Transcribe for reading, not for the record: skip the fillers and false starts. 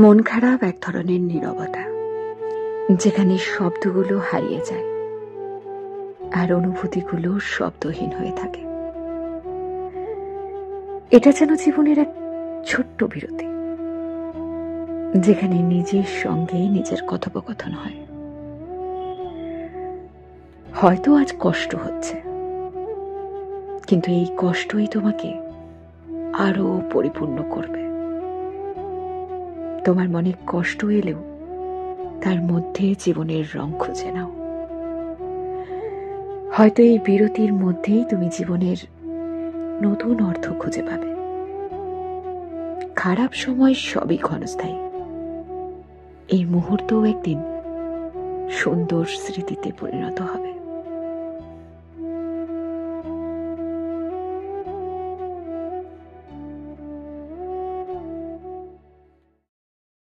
মন খারাপ এক ধরনের নীরবতা, যেখানে শব্দগুলো হারিয়ে যায় আর অনুভূতিগুলো শব্দহীন হয়ে থাকে। এটা যেন জীবনের এক ছোট্ট বিরতি, যেখানে নিজের সঙ্গে নিজের কথোপকথন হয়। হয়তো আজ কষ্ট হচ্ছে, কিন্তু এই কষ্টই তোমাকে আরো পরিপূর্ণ করবে। তোমার মনে কষ্ট এলেও তার মধ্যে জীবনের রং খুঁজে নাও। হয়তো এই বিরতির মধ্যেই তুমি জীবনের নতুন অর্থ খুঁজে পাবে। খারাপ সময় সবই ক্ষণস্থায়ী, এই মুহূর্তও একদিন সুন্দর স্মৃতিতে পরিণত হবে।